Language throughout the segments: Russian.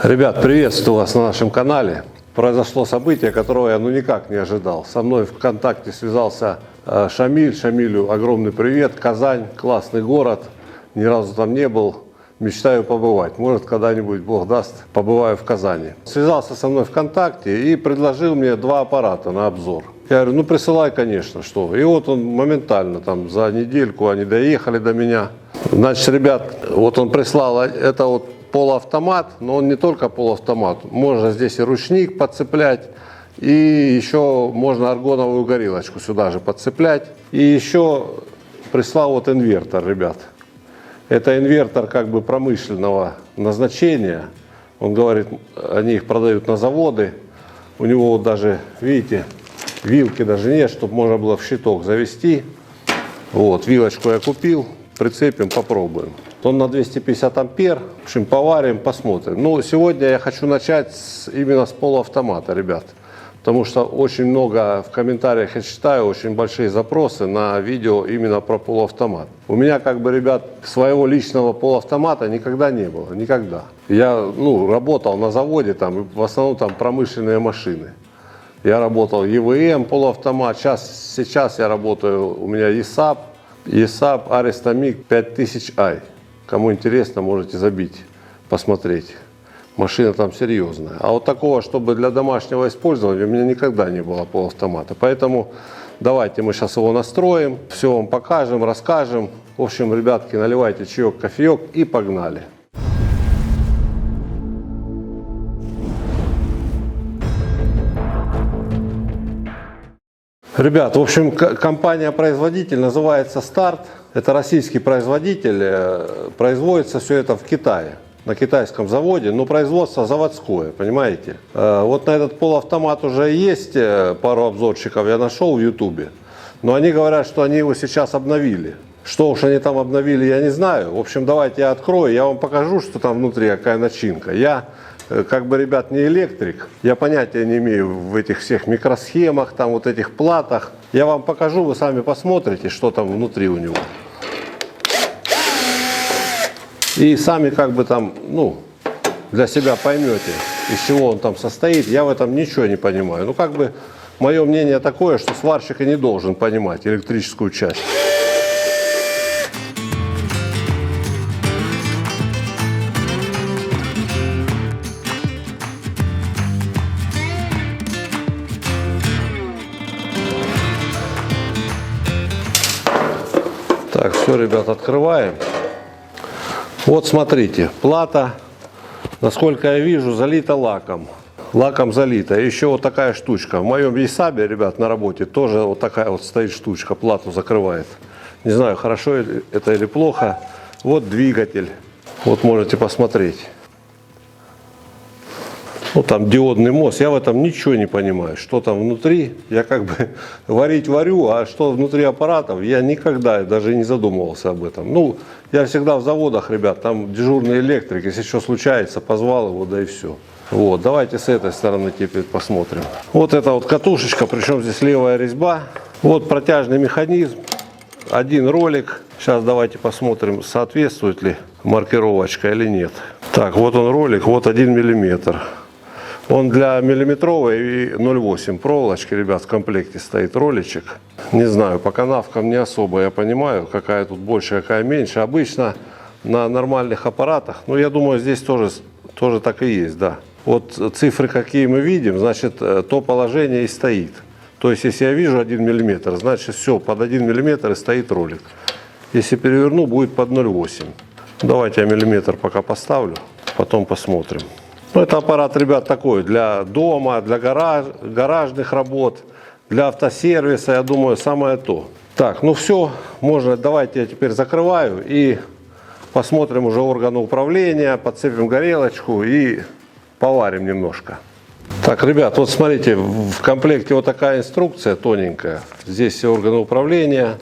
Ребят, приветствую вас на нашем канале. Произошло событие, которого я никак не ожидал. Со мной в ВКонтакте связался Шамиль. Шамилю огромный привет. Казань, классный город. Ни разу там не был. Мечтаю побывать. Может, когда-нибудь, Бог даст, побываю в Казани. Связался со мной ВКонтакте и предложил мне два аппарата на обзор. Я говорю, ну присылай, конечно, что. И вот он моментально, там за недельку они доехали до меня. Значит, ребят, вот он прислал, это вот полуавтомат, но он не только полуавтомат. Можно здесь и ручник подцеплять, и еще можно аргоновую горилочку сюда же подцеплять. И еще прислал вот инвертор, ребят. Это инвертор как бы промышленного назначения. Он говорит, они их продают на заводы. У него вот даже, видите, вилки даже нет, чтобы можно было в щиток завести. Вот, вилочку я купил, прицепим, попробуем. Он на 250 ампер, в общем, поварим, посмотрим. Ну, сегодня я хочу начать именно с полуавтомата, ребят. Потому что очень много в комментариях я читаю, очень большие запросы на видео именно про полуавтомат. У меня, как бы, ребят, своего личного полуавтомата никогда не было, никогда. Я, работал на заводе, там, в основном там промышленные машины. Я работал ЕВМ, полуавтомат, сейчас я работаю, у меня ESAP Aristamik 5000i. Кому интересно, можете забить, посмотреть. Машина там серьезная. А вот такого, чтобы для домашнего использования, у меня никогда не было полуавтомата. Поэтому давайте мы сейчас его настроим, все вам покажем, расскажем. В общем, ребятки, наливайте чаек, кофеек и погнали. Ребят, в общем, компания-производитель называется Старт. Это российский производитель. Производится все это в Китае, на китайском заводе, но производство заводское, понимаете. Вот на этот полуавтомат уже есть пару обзорчиков, я нашел в Ютубе. Но они говорят, что они его сейчас обновили. Что уж они там обновили, я не знаю. В общем, давайте я открою, я вам покажу, что там внутри, какая начинка. Я, как бы, ребят, не электрик, я понятия не имею в этих всех микросхемах, там вот этих платах. Я вам покажу, вы сами посмотрите, что там внутри у него. И сами, как бы, там, для себя поймете, из чего он там состоит. Я в этом ничего не понимаю. Как бы, мое мнение такое, что сварщик и не должен понимать электрическую часть. Так, все, ребят, открываем. Вот смотрите, плата, насколько я вижу, залита лаком. Лаком залита. Еще вот такая штучка. В моем ESAP, ребят, на работе тоже вот такая вот стоит штучка, плату закрывает. Не знаю, хорошо это или плохо. Вот двигатель. Вот можете посмотреть. Вот там диодный мост. Я в этом ничего не понимаю. Что там внутри? Я как бы варить варю, а что внутри аппаратов, я никогда даже не задумывался об этом. Я всегда в заводах, ребят, там дежурный электрик. Если что случается, позвал его, да и все. Вот, давайте с этой стороны теперь посмотрим. Вот эта вот катушечка, причем здесь левая резьба. Вот протяжный механизм. Один ролик. Сейчас давайте посмотрим, соответствует ли маркировочка или нет. Так, вот он ролик, вот 1 миллиметр. Он для миллиметровой и 0,8 проволочки, ребят, в комплекте стоит роличек. Не знаю, по канавкам не особо я понимаю, какая тут больше, какая меньше. Обычно на нормальных аппаратах, я думаю, здесь тоже так и есть, да. Вот цифры, какие мы видим, значит, то положение и стоит. То есть, если я вижу 1 миллиметр, значит, все, под 1 миллиметр и стоит ролик. Если переверну, будет под 0,8. Давайте я миллиметр пока поставлю, потом посмотрим. Это аппарат, ребят, такой для дома, для гаражных работ, для автосервиса, я думаю, самое то. Так, все, можно, давайте я теперь закрываю и посмотрим уже органы управления, подцепим горелочку и поварим немножко. Так, ребят, вот смотрите, в комплекте вот такая инструкция тоненькая. Здесь все органы управления.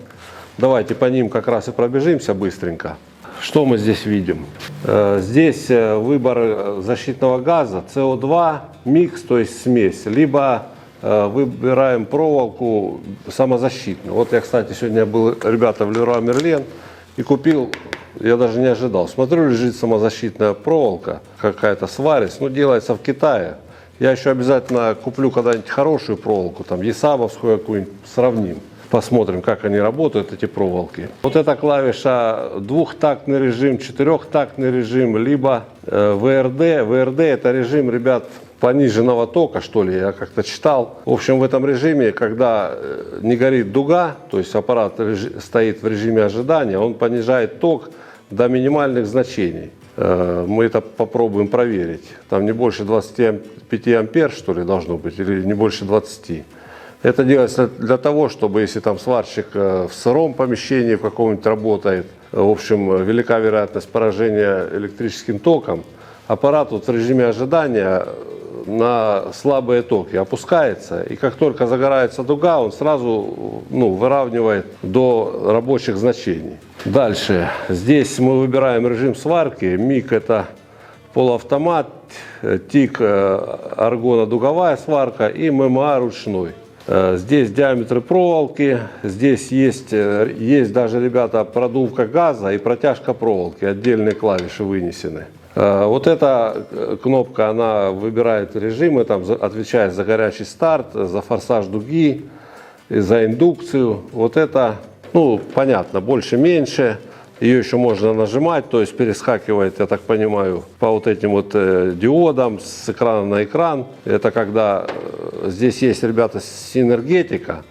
Давайте по ним как раз и пробежимся быстренько. Что мы здесь видим? Здесь выбор защитного газа, СО2, микс, то есть смесь, либо выбираем проволоку самозащитную. Вот я, кстати, сегодня был, ребята, в Leroy Merlin и купил Я даже не ожидал. Смотрю, лежит самозащитная проволока, какая-то сварец, ну, делается в Китае. Я еще обязательно куплю когда-нибудь хорошую проволоку, там, есабовскую какую-нибудь, сравним. Посмотрим, как они работают, эти проволоки. Вот эта клавиша двухтактный режим, четырехтактный режим, либо ВРД. ВРД это режим, ребят, пониженного тока, что ли, я как-то читал. В общем, в этом режиме, когда не горит дуга, то есть аппарат стоит в режиме ожидания, он понижает ток до минимальных значений. Мы это попробуем проверить. Там не больше 25 ампер, что ли, должно быть, или не больше 20. Это делается для того, чтобы, если там сварщик в сыром помещении в каком-нибудь работает, в общем, велика вероятность поражения электрическим током, аппарат вот в режиме ожидания на слабые токи опускается, и как только загорается дуга, он сразу выравнивает до рабочих значений. Дальше. Здесь мы выбираем режим сварки. МИГ это полуавтомат, ТИК аргонно-дуговая сварка и ММА ручной. Здесь диаметры проволоки, здесь есть даже, ребята, продувка газа и протяжка проволоки, отдельные клавиши вынесены. Вот эта кнопка, она выбирает режимы, там отвечает за горячий старт, за форсаж дуги, за индукцию. Вот это, понятно, больше-меньше. Ее еще можно нажимать, то есть перескакивает, я так понимаю, по вот этим вот диодам с экрана на экран. Это когда здесь есть, ребята, синергетика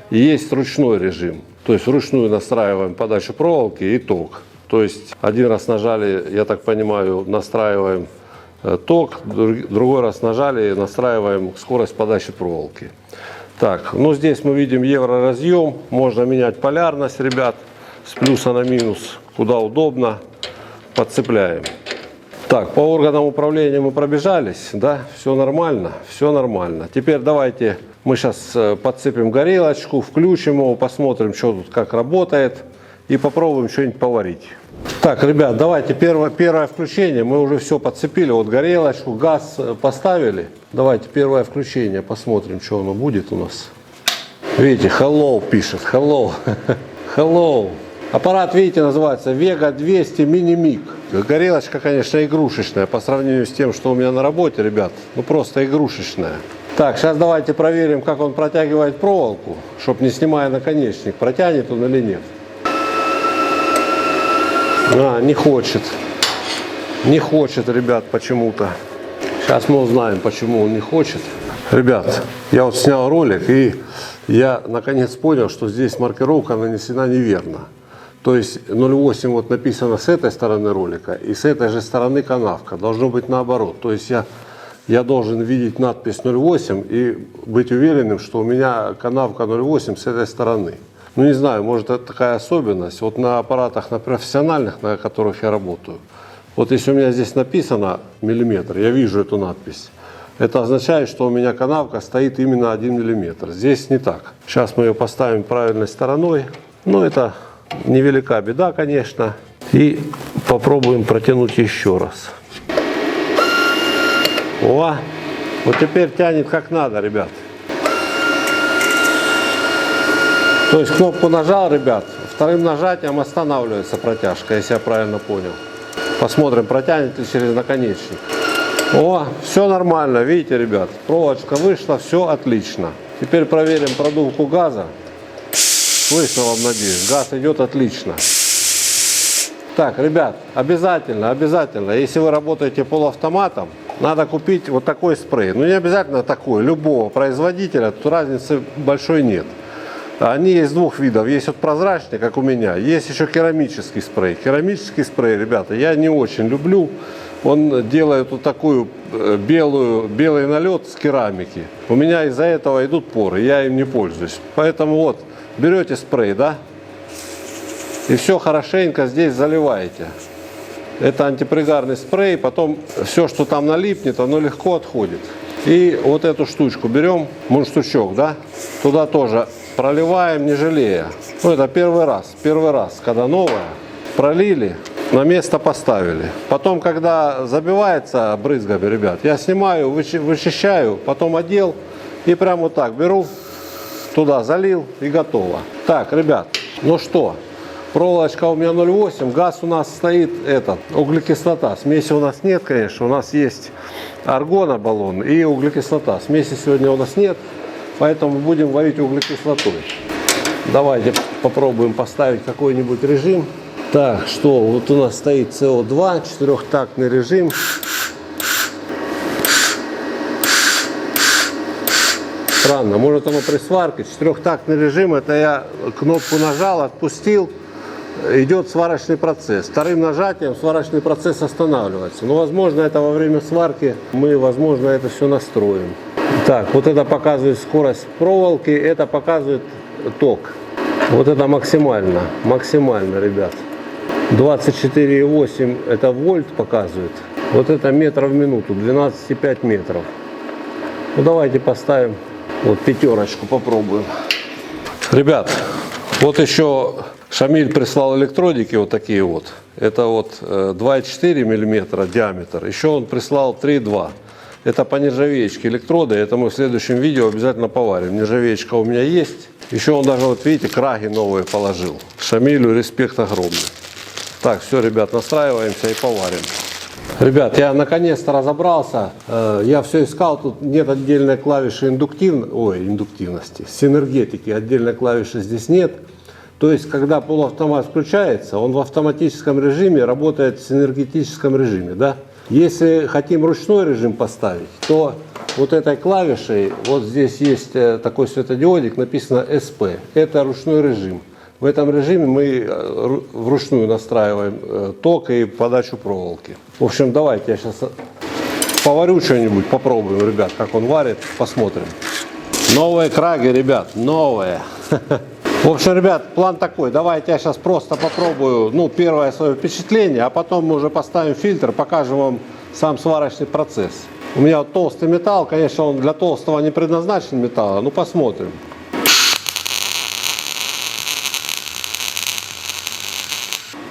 и есть ручной режим. То есть вручную настраиваем подачу проволоки и ток. То есть один раз нажали, я так понимаю, настраиваем ток, другой раз нажали, настраиваем скорость подачи проволоки. Так, здесь мы видим евроразъем, можно менять полярность, ребят. С плюса на минус, куда удобно, подцепляем. Так, по органам управления мы пробежались, да, все нормально, все нормально. Теперь давайте мы сейчас подцепим горелочку, включим его, посмотрим, что тут как работает, и попробуем что-нибудь поварить. Так, ребят, давайте первое включение, мы уже все подцепили, вот горелочку, газ поставили. Давайте первое включение, посмотрим, что оно будет у нас. Видите, hello пишет, hello, hello. Аппарат, видите, называется Vega 200 Mini MIG. Горелочка, конечно, игрушечная по сравнению с тем, что у меня на работе, ребят. Просто игрушечная. Так, сейчас давайте проверим, как он протягивает проволоку, чтобы не снимая наконечник, протянет он или нет. Не хочет. Не хочет, ребят, почему-то. Сейчас мы узнаем, почему он не хочет. Ребят, я вот снял ролик, и я наконец понял, что здесь маркировка нанесена неверно. То есть 0,8 вот написано с этой стороны ролика, и с этой же стороны канавка. Должно быть наоборот. То есть я должен видеть надпись 0,8 и быть уверенным, что у меня канавка 0,8 с этой стороны. Не знаю, может, это такая особенность. Вот на аппаратах, на профессиональных, на которых я работаю, вот если у меня здесь написано миллиметр, я вижу эту надпись, это означает, что у меня канавка стоит именно 1 миллиметр. Здесь не так. Сейчас мы ее поставим правильной стороной. Это невелика беда, конечно. И попробуем протянуть еще раз. О, вот теперь тянет как надо, ребят. То есть кнопку нажал, ребят, вторым нажатием останавливается протяжка, если я правильно понял. Посмотрим, протянет ли через наконечник. О, все нормально, видите, ребят, проволочка вышла, все отлично. Теперь проверим продувку газа. Слышно вам, надеюсь, газ идет отлично. Так, ребят, обязательно, если вы работаете полуавтоматом, надо купить вот такой спрей. Не обязательно такой, любого производителя, тут разницы большой нет. Они есть двух видов. Есть вот прозрачный, как у меня, есть еще керамический спрей. Керамический спрей, ребята, я не очень люблю. Он делает вот такую белый налет с керамики. У меня из-за этого идут поры, я им не пользуюсь. Поэтому вот, берете спрей, да, и все хорошенько здесь заливаете. Это антипригарный спрей, потом все, что там налипнет, оно легко отходит. И вот эту штучку берем, мундштучок, да, туда тоже проливаем, не жалея. Это первый раз, когда новое, пролили, на место поставили. Потом, когда забивается брызгами, ребят, я снимаю, вычищаю, потом одел и прямо вот так беру, туда залил и готово. Так, ребят, что? Проволочка у меня 0,8, газ у нас стоит углекислота. Смеси у нас нет, конечно, у нас есть аргонобаллон и углекислота. Смеси сегодня у нас нет, поэтому будем варить углекислотой. Давайте попробуем поставить какой-нибудь режим. Так, что вот у нас стоит СО2, 4-тактный режим. Странно, может оно при сварке. 4-тактный режим, это я кнопку нажал, отпустил, идет сварочный процесс. Вторым нажатием сварочный процесс останавливается. Но возможно это во время сварки мы, возможно, это все настроим. Так, вот это показывает скорость проволоки, это показывает ток. Вот это максимально, ребят. 24,8 это вольт показывает. Вот это метров в минуту, 12,5 метров. Ну давайте поставим вот пятерочку, попробуем. Ребят, вот еще Шамиль прислал электродики вот такие вот. Это вот 2,4 миллиметра диаметр. Еще он прислал 3,2. Это по нержавеечке электроды. Это мы в следующем видео обязательно поварим. Нержавеечка у меня есть. Еще он даже, вот видите, краги новые положил. Шамилю респект огромный. Так, все, ребят, настраиваемся и поварим. Ребят, я наконец-то разобрался. Я все искал, тут нет отдельной клавиши индуктивности, синергетики. Отдельной клавиши здесь нет. То есть, когда полуавтомат включается, он в автоматическом режиме работает в синергетическом режиме. Да? Если хотим ручной режим поставить, то вот этой клавишей, вот здесь есть такой светодиодик, написано SP. Это ручной режим. В этом режиме мы вручную настраиваем ток и подачу проволоки. В общем, давайте я сейчас поварю что-нибудь, попробуем, ребят, как он варит, посмотрим. Новые краги, ребят, новые. В общем, ребят, план такой. Давайте я сейчас просто попробую, первое свое впечатление, а потом мы уже поставим фильтр, покажем вам сам сварочный процесс. У меня вот толстый металл, конечно, он для толстого не предназначен металла, посмотрим.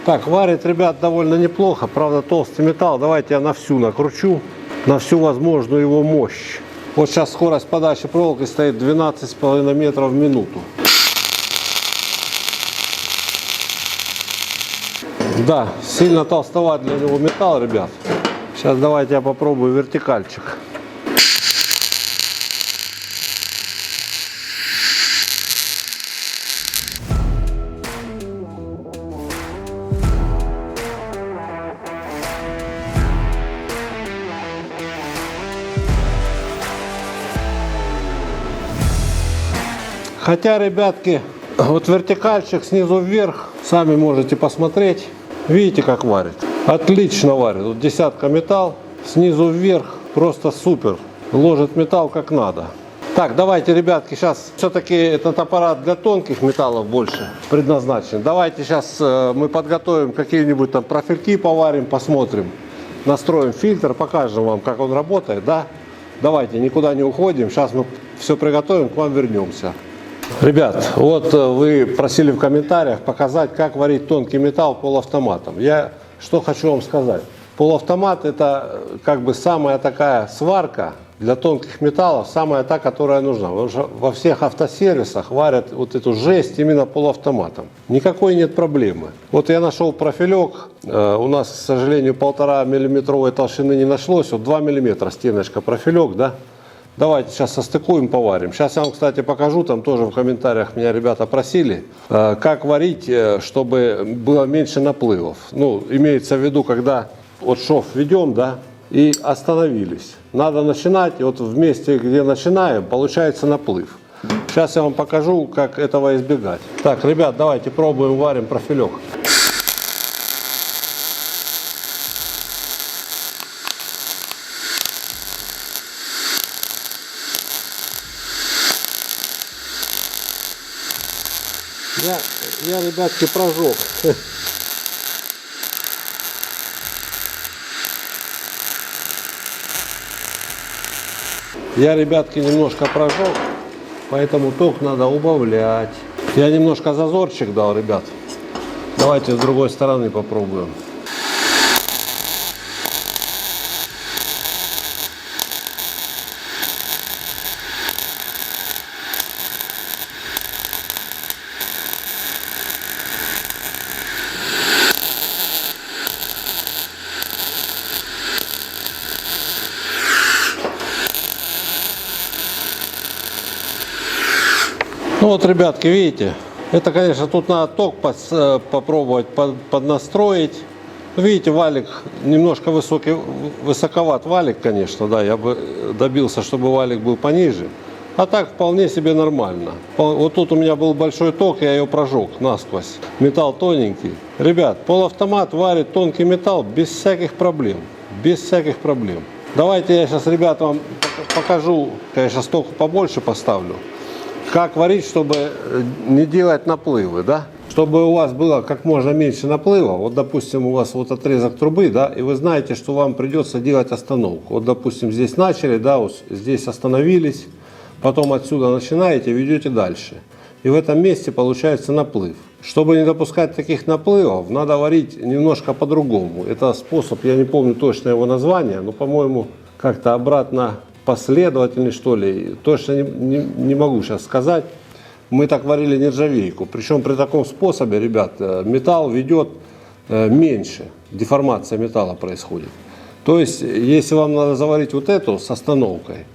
Так, варит, ребят, довольно неплохо. Правда, толстый металл. Давайте я на всю накручу, на всю возможную его мощь. Вот сейчас скорость подачи проволоки стоит 12,5 метров в минуту. Да, сильно толстоват для него металл, ребят. Сейчас давайте я попробую вертикальчик. Хотя, ребятки, вот вертикальчик снизу вверх, сами можете посмотреть. Видите, как варит? Отлично варит. Вот десятка металл, снизу вверх, просто супер. Ложит металл как надо. Так, давайте, ребятки, сейчас все-таки этот аппарат для тонких металлов больше предназначен. Давайте сейчас мы подготовим какие-нибудь там профильки, поварим, посмотрим. Настроим фильтр, покажем вам, как он работает, да? Давайте, никуда не уходим. Сейчас мы все приготовим, к вам вернемся. Ребят, вот вы просили в комментариях показать, как варить тонкий металл полуавтоматом. Я что хочу вам сказать. Полуавтомат — это как бы самая такая сварка для тонких металлов, самая та, которая нужна. Потому что во всех автосервисах варят вот эту жесть именно полуавтоматом. Никакой нет проблемы. Вот я нашел профилек. У нас, к сожалению, 1,5 миллиметровой толщины не нашлось. Вот 2 миллиметра стеночка профилек, да? Давайте сейчас состыкуем, поварим. Сейчас я вам, кстати, покажу, там тоже в комментариях меня ребята просили, как варить, чтобы было меньше наплывов. Имеется в виду, когда вот шов ведем, да, и остановились. Надо начинать, и вот в месте, где начинаем, получается наплыв. Сейчас я вам покажу, как этого избегать. Так, ребят, давайте пробуем, варим профилек. Я, ребятки, прожег. Я, ребятки, немножко прожег, поэтому ток надо убавлять. Я немножко зазорчик дал, ребят. Давайте с другой стороны попробуем. Ну вот, ребятки, видите, это, конечно, тут надо ток попробовать поднастроить. Видите, валик немножко высоковат валик, конечно, да, я бы добился, чтобы валик был пониже. А так вполне себе нормально. Вот тут у меня был большой ток, я ее прожег насквозь. Металл тоненький. Ребят, полуавтомат варит тонкий металл без всяких проблем. Без всяких проблем. Давайте я сейчас, ребят, вам покажу, конечно, ток побольше поставлю. Как варить, чтобы не делать наплывы, да? Чтобы у вас было как можно меньше наплыва. Вот, допустим, у вас вот отрезок трубы, да, и вы знаете, что вам придется делать остановку. Вот, допустим, здесь начали, да, вот здесь остановились. Потом отсюда начинаете, ведете дальше. И в этом месте получается наплыв. Чтобы не допускать таких наплывов, надо варить немножко по-другому. Это способ, я не помню точно его название, но, по-моему, как-то обратно последовательный, что ли. Точно не могу сейчас сказать. Мы так варили нержавейку. Причем при таком способе, ребят, металл ведет меньше. Деформация металла происходит. То есть, если вам надо заварить вот эту с остановкой,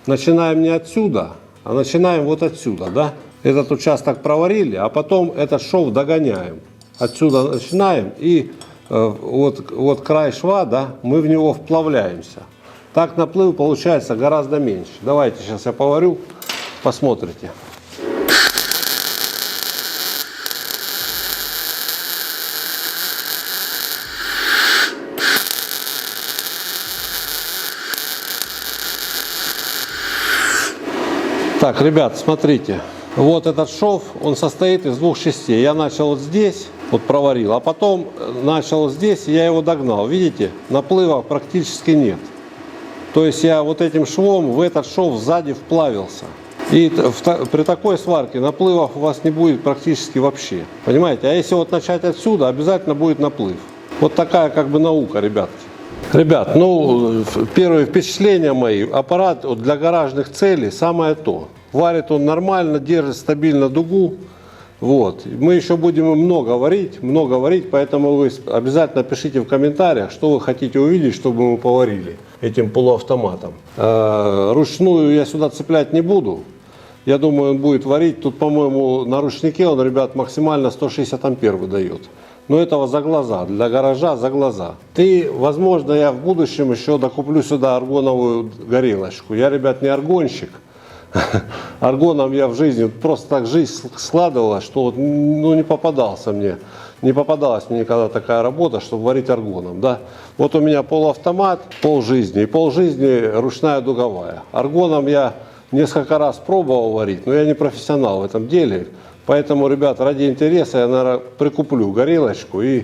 начинаем не отсюда, а начинаем вот отсюда, да? Этот участок проварили, а потом этот шов догоняем. Отсюда начинаем и вот край шва, да, мы в него вплавляемся. Так наплыв получается гораздо меньше. Давайте сейчас я поварю, посмотрите. Так, ребят, смотрите. Вот этот шов, он состоит из двух частей. Я начал вот здесь, вот проварил, а потом начал здесь, я его догнал. Видите, наплыва практически нет. То есть я вот этим швом в этот шов сзади вплавился. И при такой сварке наплывов у вас не будет практически вообще. Понимаете? А если вот начать отсюда, обязательно будет наплыв. Вот такая как бы наука, ребятки. Ребят, ну, первые впечатления мои. Аппарат для гаражных целей самое то. Варит он нормально, держит стабильно дугу. Вот. Мы еще будем много варить, поэтому вы обязательно пишите в комментариях, что вы хотите увидеть, чтобы мы поварили этим полуавтоматом. Ручную я сюда цеплять не буду. Я думаю, он будет варить. Тут, по-моему, на ручнике он, ребят, максимально 160 ампер выдает. Но этого за глаза, для гаража за глаза. И, возможно, я в будущем еще докуплю сюда аргоновую горелочку. Я, ребят, не аргонщик. Аргоном я в жизни, просто так жизнь складывалась, что ну, не попадалась мне никогда такая работа, чтобы варить аргоном. Да? Вот у меня полуавтомат, полжизни, и полжизни ручная дуговая. Аргоном я несколько раз пробовал варить, но я не профессионал в этом деле. Поэтому, ребят, ради интереса я, наверное, прикуплю горелочку и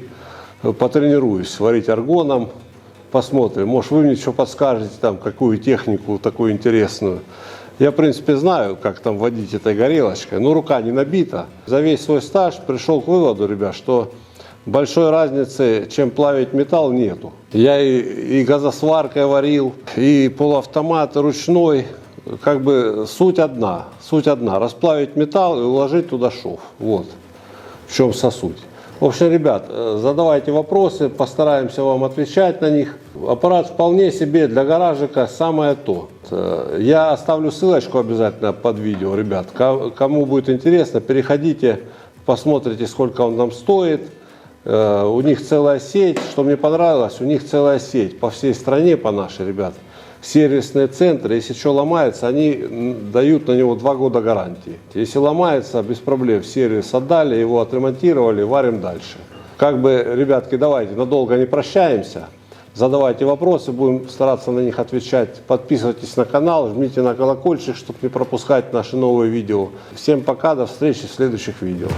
потренируюсь варить аргоном. Посмотрим, может, вы мне что подскажете, там, какую технику такую интересную. Я, в принципе, знаю, как там водить этой горелочкой, но рука не набита. За весь свой стаж пришел к выводу, ребят, что большой разницы, чем плавить металл, нету. Я и газосваркой варил, и полуавтомат, и ручной. Как бы суть одна. Расплавить металл и уложить туда шов. Вот в чем суть. В общем, ребят, задавайте вопросы, постараемся вам отвечать на них. Аппарат вполне себе для гаражика самое то. Я оставлю ссылочку обязательно под видео, ребят. Кому будет интересно, переходите, посмотрите, сколько он там стоит. У них целая сеть, что мне понравилось, у них целая сеть по всей стране, по нашей, ребят. Сервисные центры, если что ломается, они дают на него 2 года гарантии. Если ломается, без проблем, сервис отдали, его отремонтировали, варим дальше. Как бы, ребятки, давайте, надолго не прощаемся. Задавайте вопросы, будем стараться на них отвечать. Подписывайтесь на канал, жмите на колокольчик, чтобы не пропускать наши новые видео. Всем пока, до встречи в следующих видео.